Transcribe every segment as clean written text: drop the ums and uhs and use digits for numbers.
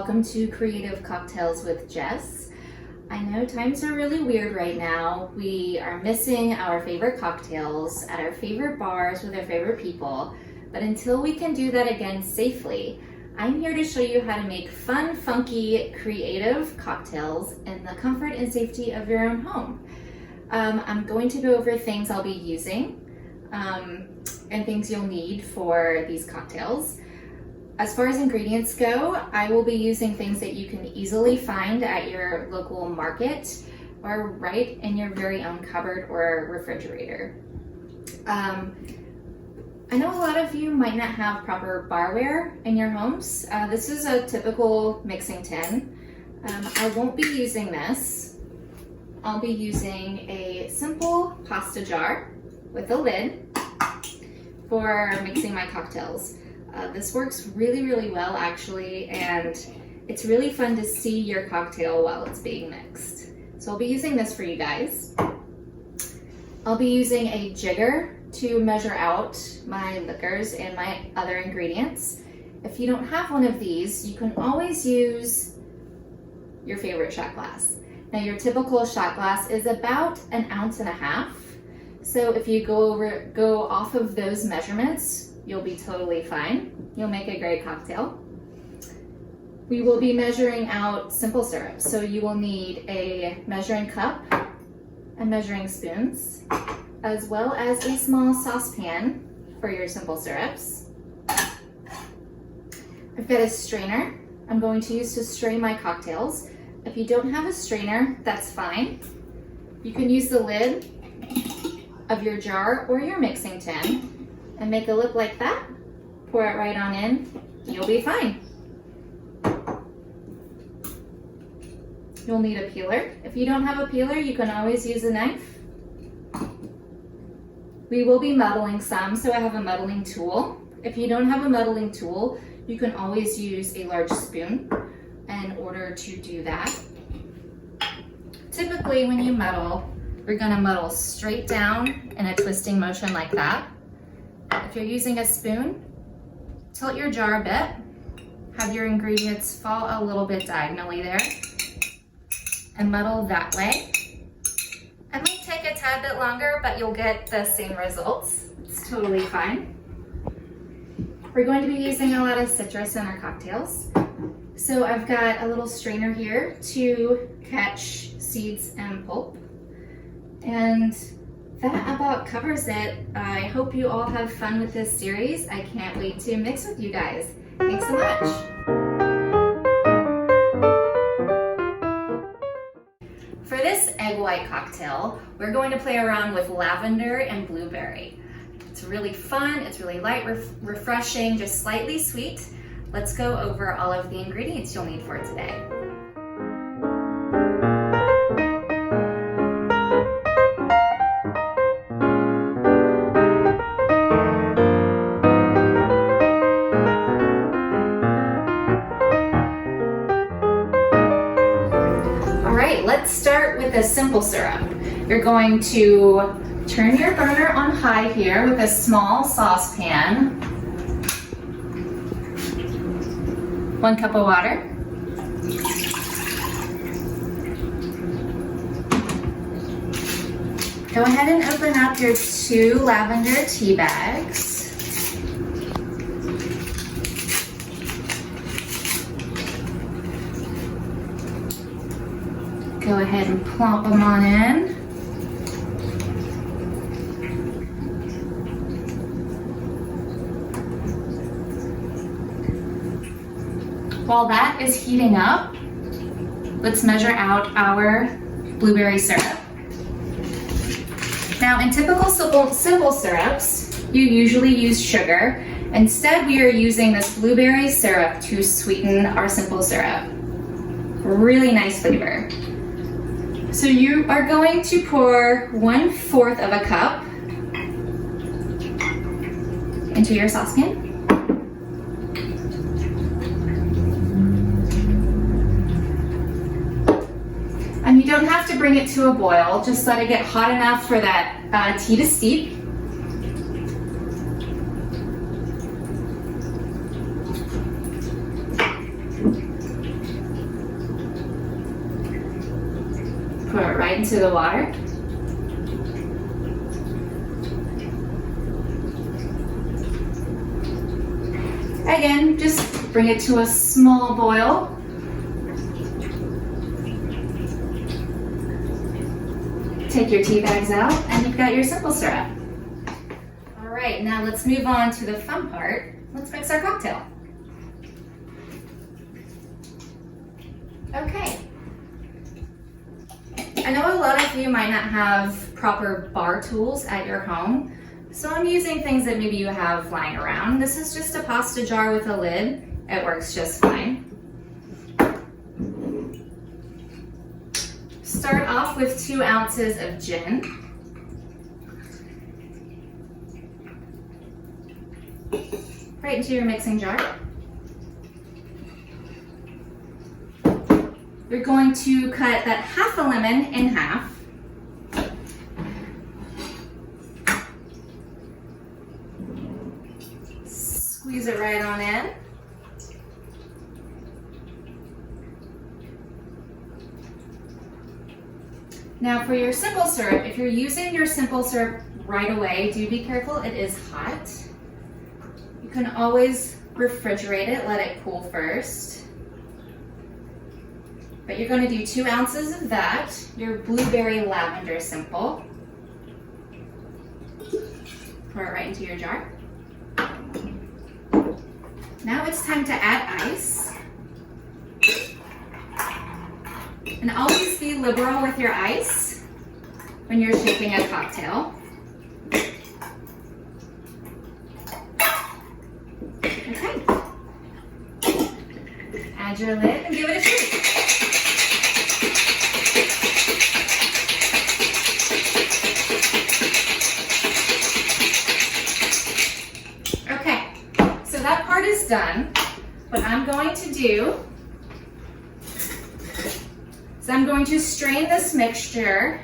welcome to Creative Cocktails with Jess. I know times are really weird right now. We are missing our favorite cocktails at our favorite bars with our favorite people, but until we can do that again safely, I'm here to show you how to make fun, funky, creative cocktails in the comfort and safety of your own home. I'm going to go over things I'll be using and things you'll need for these cocktails. As far as ingredients go, I will be using things that you can easily find at your local market or right in your very own cupboard or refrigerator. I know a lot of you might not have proper barware in your homes. This is a typical mixing tin. I won't be using this. I'll be using a simple pasta jar with a lid for mixing my cocktails. This works really, really well actually, and it's really fun to see your cocktail while it's being mixed. So I'll be using this for you guys. I'll be using a jigger to measure out my liquors and my other ingredients. If you don't have one of these, you can always use your favorite shot glass. Now your typical shot glass is about 1.5 ounces. So if you go off of those measurements, you'll be totally fine. You'll make a great cocktail. We will be measuring out simple syrup. So you will need a measuring cup and measuring spoons, as well as a small saucepan for your simple syrups. I've got a strainer I'm going to use to strain my cocktails. If you don't have a strainer, that's fine. You can use the lid of your jar or your mixing tin and make a lip like that. Pour it right on in, you'll be fine. You'll need a peeler. If you don't have a peeler, you can always use a knife. We will be muddling some, so I have a muddling tool. If you don't have a muddling tool, you can always use a large spoon in order to do that. Typically when you muddle, we're gonna muddle straight down in a twisting motion like that. If you're using a spoon, tilt your jar a bit, have your ingredients fall a little bit diagonally there, and muddle that way. It might take a tad bit longer, but you'll get the same results. It's totally fine. We're going to be using a lot of citrus in our cocktails. So I've got a little strainer here to catch seeds and pulp. And that about covers it. I hope you all have fun with this series. I can't wait to mix with you guys. Thanks so much. For this egg white cocktail, we're going to play around with lavender and blueberry. It's really fun, it's really light, refreshing, just slightly sweet. Let's go over all of the ingredients you'll need for today. Let's start with a simple syrup. You're going to turn your burner on high here with a small saucepan. 1 cup of water. Go ahead and open up your 2 lavender tea bags. Go ahead and plop them on in. While that is heating up, let's measure out our blueberry syrup. Now in typical simple syrups, you usually use sugar. Instead, we are using this blueberry syrup to sweeten our simple syrup. Really nice flavor. So you are going to pour 1/4 of a cup into your saucepan. And you don't have to bring it to a boil, just let it get hot enough for that tea to steep. Pour it right into the water. Again, just bring it to a small boil. Take your tea bags out and you've got your simple syrup. All right, now let's move on to the fun part. Let's mix our cocktail. Okay. I know a lot of you might not have proper bar tools at your home, so I'm using things that maybe you have lying around. This is just a pasta jar with a lid. It works just fine. Start off with 2 ounces of gin. Right into your mixing jar. You're going to cut that half a lemon in half. Squeeze it right on in. Now for your simple syrup, if you're using your simple syrup right away, do be careful, it is hot. You can always refrigerate it, let it cool first. But you're going to do 2 ounces of that, your blueberry lavender simple. Pour it right into your jar. Now it's time to add ice. And always be liberal with your ice when you're shaping a cocktail. Okay. Add your lid and give it a shake. Okay, so that part is done. What I'm going to do is I'm going to strain this mixture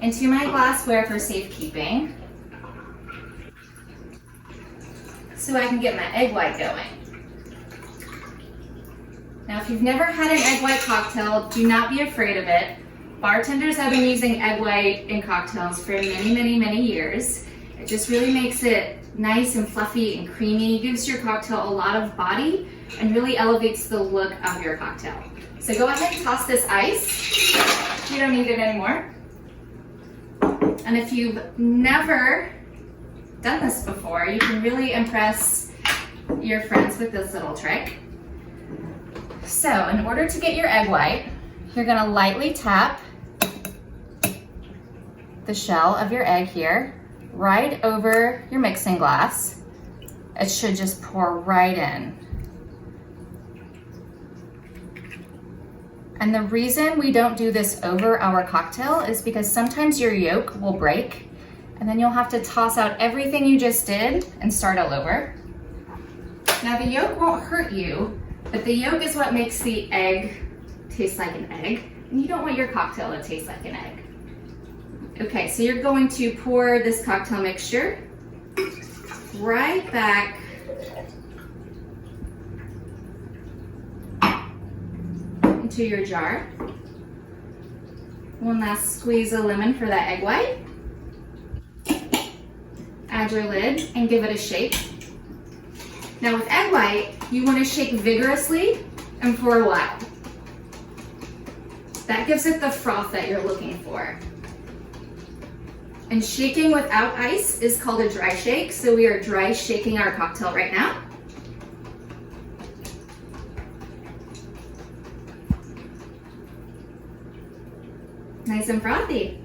into my glassware for safekeeping so I can get my egg white going. Now, if you've never had an egg white cocktail, do not be afraid of it. Bartenders have been using egg white in cocktails for many, many, many years. It just really makes it nice and fluffy and creamy, gives your cocktail a lot of body, and really elevates the look of your cocktail. So go ahead and toss this ice. You don't need it anymore. And if you've never done this before, you can really impress your friends with this little trick. So in order to get your egg white, you're gonna lightly tap the shell of your egg here, right over your mixing glass. It should just pour right in. And the reason we don't do this over our cocktail is because sometimes your yolk will break and then you'll have to toss out everything you just did and start all over. Now the yolk won't hurt you, but the yolk is what makes the egg taste like an egg, and you don't want your cocktail to taste like an egg. Okay, so you're going to pour this cocktail mixture right back into your jar. One last squeeze of lemon for that egg white. Add your lid and give it a shake. Now with egg white, you want to shake vigorously and for a while. That gives it the froth that you're looking for. And shaking without ice is called a dry shake, so we are dry shaking our cocktail right now. Nice and frothy.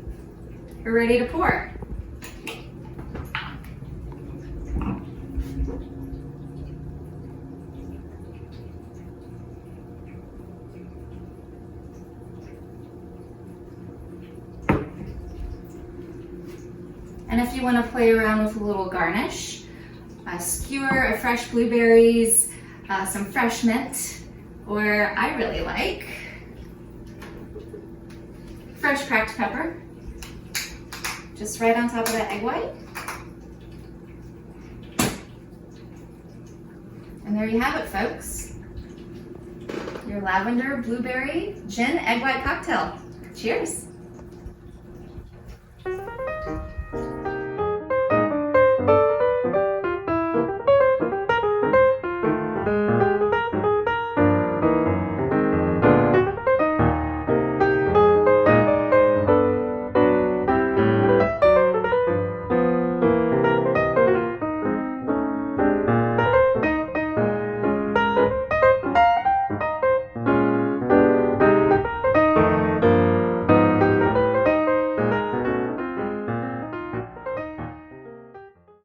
We're ready to pour. And if you want to play around with a little garnish, a skewer of fresh blueberries, some fresh mint, or I really like fresh cracked pepper, just right on top of that egg white. And there you have it, folks. Your lavender blueberry gin egg white cocktail. Cheers.